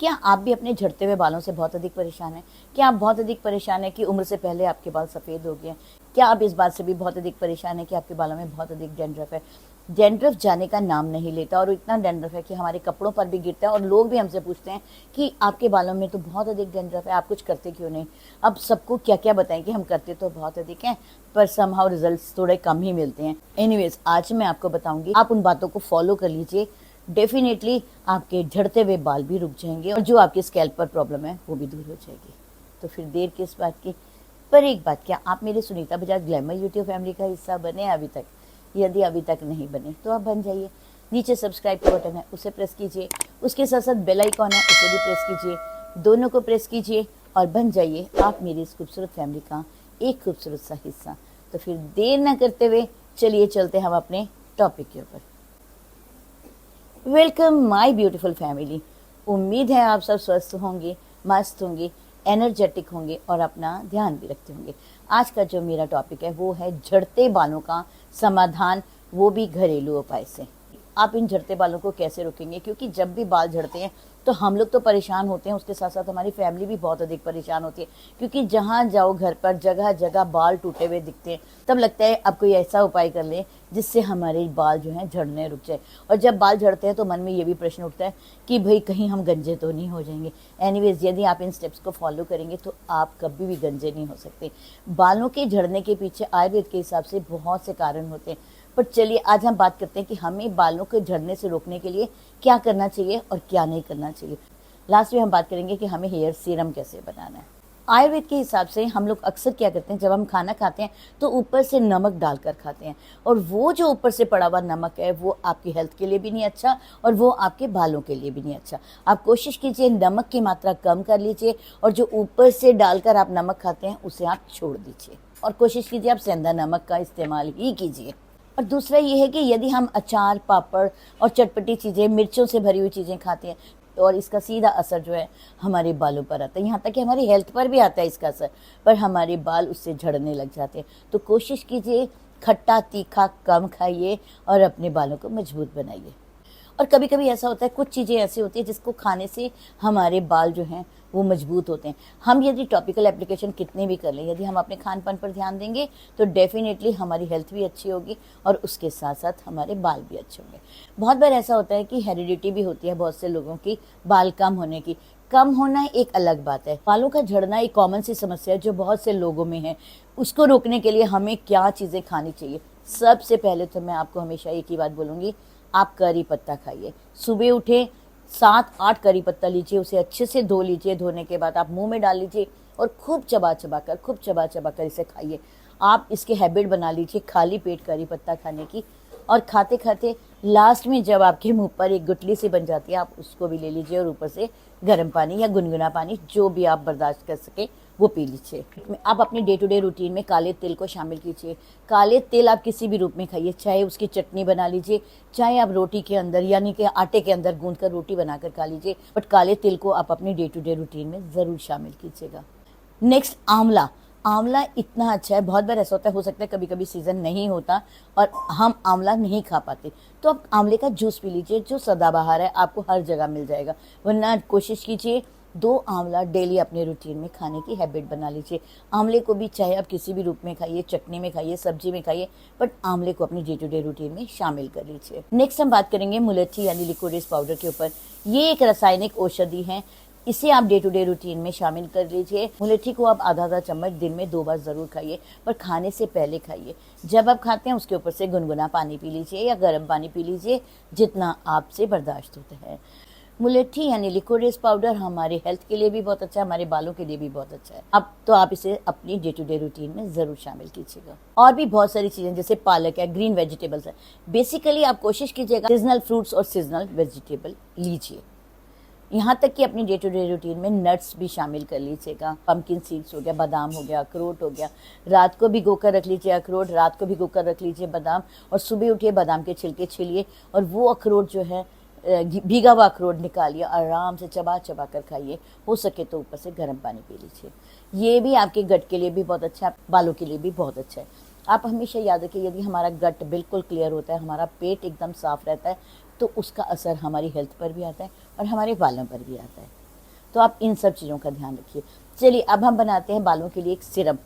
क्या आप भी अपने झड़ते हुए बालों से बहुत अधिक परेशान हैं? क्या आप बहुत अधिक परेशान हैं कि उम्र से पहले आपके बाल सफ़ेद हो गए हैं? क्या आप इस बात से भी बहुत अधिक परेशान हैं कि आपके बालों में बहुत अधिक डैंड्रफ है? डैंड्रफ जाने का नाम नहीं लेता और इतना डैंड्रफ है कि हमारे कपड़ों पर भी गिरता है और लोग भी हमसे पूछते हैं कि आपके बालों में तो बहुत अधिक डैंड्रफ है, आप कुछ करते क्यों नहीं? अब सबको क्या-क्या बताएँ कि हम करते तो बहुत अधिक हैं, पर समहाउ रिजल्ट्स थोड़े कम ही मिलते हैं। एनीवेज़ आज मैं आपको बताऊँगी, आप उन बातों को फॉलो कर लीजिए, डेफिनेटली आपके झड़ते हुए बाल भी रुक जाएंगे और जो आपके स्कैल्प पर प्रॉब्लम है वो भी दूर हो जाएगी। तो फिर देर किस बात की? पर एक बात, क्या आप मेरे Sunita Bajaj glamour YouTube family का हिस्सा बने अभी तक? यदि अभी तक नहीं बने तो आप बन जाइए। नीचे सब्सक्राइब का बटन है, उसे प्रेस कीजिए। उसके साथ साथ बेल आइकॉन है, उसे भी प्रेस कीजिए। दोनों को प्रेस कीजिए और बन जाइए आप मेरी इस खूबसूरत फैमिली का एक खूबसूरत सा हिस्सा। तो फिर देर न करते हुए चलिए चलते हम अपने टॉपिक के ऊपर। Welcome my beautiful family. उम्मीद है आप सब स्वस्थ होंगे, मस्त होंगे, एनर्जेटिक होंगे और अपना ध्यान भी रखते होंगे। आज का जो मेरा टॉपिक है वो है झड़ते बालों का समाधान, वो भी घरेलू उपाय से। आप इन झड़ते बालों को कैसे रोकेंगे? क्योंकि जब भी बाल झड़ते हैं तो हम लोग तो परेशान होते हैं, उसके साथ साथ हमारी फैमिली भी बहुत अधिक परेशान होती है। क्योंकि जहाँ जाओ घर पर जगह जगह बाल टूटे हुए दिखते हैं, तब लगता है अब कोई ऐसा उपाय कर ले जिससे हमारे बाल जो हैं झड़ने रुक जाए। और जब बाल झड़ते हैं तो मन में ये भी प्रश्न उठता है कि भाई कहीं हम गंजे तो नहीं हो जाएंगे। एनीवेज, यदि आप इन स्टेप्स को फॉलो करेंगे तो आप कभी भी गंजे नहीं हो सकते। बालों के झड़ने के पीछे आयुर्वेद के हिसाब से बहुत से कारण होते हैं, पर चलिए आज हम बात करते हैं कि हमें बालों के झड़ने से रोकने के लिए क्या करना चाहिए और क्या नहीं करना चाहिए। लास्ट में हम बात करेंगे कि हमें हेयर सीरम कैसे बनाना है। आयुर्वेद के हिसाब से हम लोग अक्सर क्या करते हैं, जब हम खाना खाते हैं तो ऊपर से नमक डालकर खाते हैं, और वो जो ऊपर से पड़ा हुआ नमक है वो आपकी हेल्थ के लिए भी नहीं अच्छा और वो आपके बालों के लिए भी नहीं अच्छा। आप कोशिश कीजिए नमक की मात्रा कम कर लीजिए और जो ऊपर से डालकर आप नमक खाते हैं उसे आप छोड़ दीजिए और कोशिश कीजिए आप सेंधा नमक का इस्तेमाल ही कीजिए। और दूसरा ये है कि यदि हम अचार, पापड़ और चटपटी चीज़ें, मिर्चों से भरी हुई चीज़ें खाते हैं और इसका सीधा असर जो है हमारे बालों पर आता है, यहाँ तक कि हमारी हेल्थ पर भी आता है इसका असर, पर हमारे बाल उससे झड़ने लग जाते हैं। तो कोशिश कीजिए खट्टा तीखा कम खाइए और अपने बालों को मजबूत बनाइए। और कभी कभी ऐसा होता है, कुछ चीज़ें ऐसी होती है जिसको खाने से हमारे बाल जो हैं वो मजबूत होते हैं। हम यदि टॉपिकल एप्लीकेशन कितने भी कर लें, यदि हम अपने खान पान पर ध्यान देंगे तो डेफिनेटली हमारी हेल्थ भी अच्छी होगी और उसके साथ साथ हमारे बाल भी अच्छे होंगे। बहुत बार ऐसा होता है कि हेरिडिटी भी होती है बहुत से लोगों की बाल कम होने की। कम होना एक अलग बात है, बालों का झड़ना एक कॉमन सी समस्या है जो बहुत से लोगों में है। उसको रोकने के लिए हमें क्या चीज़ें खानी चाहिए? सबसे पहले तो मैं आपको हमेशा एक ही बात बोलूँगी, आप करी पत्ता खाइए। सुबह उठे 7-8 करी पत्ता लीजिए, उसे अच्छे से धो लीजिए। धोने के बाद आप मुंह में डाल लीजिए और खूब चबा चबा कर इसे खाइए। आप इसके हैबिट बना लीजिए खाली पेट करी पत्ता खाने की। और खाते खाते लास्ट में जब आपके मुंह पर एक गुठली सी बन जाती है, आप उसको भी ले लीजिए और ऊपर से गर्म पानी या गुनगुना पानी जो भी आप बर्दाश्त कर सके वो पी लीजिए। आप अपने डे टू डे रूटीन में काले तिल को शामिल कीजिए। काले तिल आप किसी भी रूप में खाइए, चाहे उसकी चटनी बना लीजिए, चाहे आप रोटी के अंदर यानी कि आटे के अंदर गूंद कर रोटी बनाकर खा लीजिए, बट काले तिल को आप अपने डे टू डे रूटीन में ज़रूर शामिल कीजिएगा। नेक्स्ट, आंवला। आंवला इतना अच्छा है, बहुत बार ऐसा होता है, हो सकता है कभी कभी सीज़न नहीं होता और हम आंवला नहीं खा पाते, तो आप आंवले का जूस पी लीजिए जो सदाबहार है, आपको हर जगह मिल जाएगा। वरना कोशिश कीजिए 2 आंवला डेली अपने रूटीन में खाने की हैबिट बना लीजिए। आंवले को भी चाहे आप किसी भी रूप में खाइए, चटनी में खाइए, सब्जी में खाइए, बट आंवले को अपनी डे टू डे रूटीन में शामिल कर लीजिए। नेक्स्ट हम बात करेंगे मुलट्ठी यानी लिकोरिस पाउडर के ऊपर। ये एक रासायनिक औषधि है, इसे आप डे टू डे रूटीन में शामिल कर लीजिए। मुलट्ठी को आप आधा चम्मच दिन में 2 बार ज़रूर खाइए, पर खाने से पहले खाइए। जब आप खाते हैं उसके ऊपर से गुनगुना पानी पी लीजिए या गर्म पानी पी लीजिए, जितना आपसे बर्दाश्त होता है। मुलट्ठी यानी लिकोरिस पाउडर हमारे हेल्थ के लिए भी बहुत अच्छा है, हमारे बालों के लिए भी बहुत अच्छा है। अब तो आप इसे अपनी डे टू डे रूटीन में ज़रूर शामिल कीजिएगा। और भी बहुत सारी चीज़ें जैसे पालक है, ग्रीन वेजिटेबल्स है। बेसिकली आप कोशिश कीजिएगा सीजनल फ्रूट्स और सीजनल वेजिटेबल लीजिए। यहाँ तक कि अपनी डे टू डे रूटीन में नट्स भी शामिल कर लीजिएगा। पम्पकिन सीड्स हो गया, बादाम हो गया, अखरोट हो गया। रात को भिगो कर रख लीजिए अखरोट, रात को भिगो कर रख लीजिए बादाम, और सुबह उठिए बादाम के छिलके छीलिए और वो अखरोट जो है भीगा हुआ अखरोट निकालिए, आराम से चबा चबा कर खाइए। हो सके तो ऊपर से गर्म पानी पी लीजिए। ये भी आपके गट के लिए भी बहुत अच्छा है, बालों के लिए भी बहुत अच्छा है। आप हमेशा याद रखिए, यदि हमारा गट बिल्कुल क्लियर होता है, हमारा पेट एकदम साफ रहता है, तो उसका असर हमारी हेल्थ पर भी आता है और हमारे बालों पर भी आता है। तो आप इन सब चीज़ों का ध्यान रखिए। चलिए अब हम बनाते हैं बालों के लिए एक सिरम।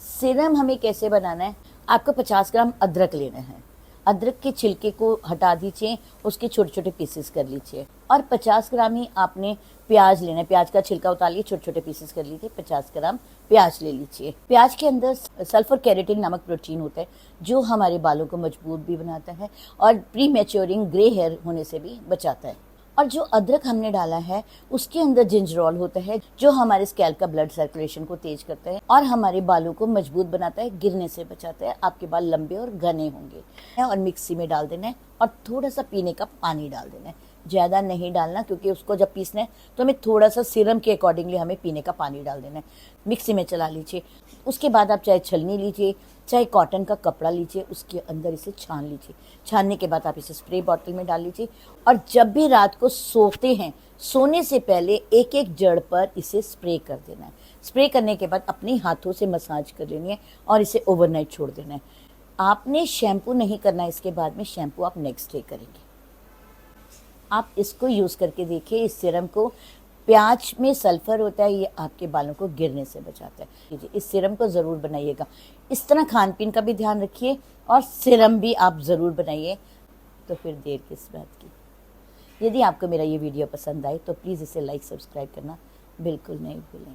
सिरम हमें कैसे बनाना है, आपको 50 ग्राम अदरक लेना है। अदरक के छिलके को हटा दीजिए, उसके छोटे छोटे पीसेस कर लीजिए। और 50 ग्राम ही आपने प्याज लेना है, प्याज का छिलका उतार लीजिए, छोटे छोटे पीसेस कर लीजिए। 50 ग्राम प्याज ले लीजिए। प्याज के अंदर सल्फर कैरेटिन नामक प्रोटीन होता है जो हमारे बालों को मजबूत भी बनाता है और प्री मैच्योरिंग ग्रे हेयर होने से भी बचाता है। और जो अदरक हमने डाला है उसके अंदर जिंजरोल होता है जो हमारे स्कैल्प का ब्लड सर्कुलेशन को तेज करता है और हमारे बालों को मजबूत बनाता है, गिरने से बचाता है। आपके बाल लंबे और घने होंगे। और मिक्सी में डाल देना है और थोड़ा सा पीने का पानी डाल देना है, ज़्यादा नहीं डालना, क्योंकि उसको जब पीसना है तो हमें थोड़ा सा सिरम के अकॉर्डिंगली हमें पीने का पानी डाल देना है। मिक्सी में चला लीजिए। उसके बाद आप चाहे छलनी लीजिए, चाहे कॉटन का कपड़ा लीजिए, उसके अंदर इसे छान लीजिए। छानने के बाद आप इसे स्प्रे बॉटल में डाल लीजिए। और जब भी रात को सोते हैं, सोने से पहले एक एक जड़ पर इसे स्प्रे कर देना है। स्प्रे करने के बाद अपने हाथों से मसाज कर लेनी है और इसे ओवरनाइट छोड़ देना है। आपने शैम्पू नहीं करना है इसके बाद में, शैम्पू आप नेक्स्ट डे करेंगे। आप इसको यूज़ करके देखिए, इस सिरम को। प्याज में सल्फर होता है, ये आपके बालों को गिरने से बचाता है। इस सिरम को ज़रूर बनाइएगा। इस तरह खान पीन का भी ध्यान रखिए और सिरम भी आप ज़रूर बनाइए। तो फिर देर किस बात की। यदि आपको मेरा ये वीडियो पसंद आए तो प्लीज़ इसे लाइक सब्सक्राइब करना बिल्कुल नहीं भूलें।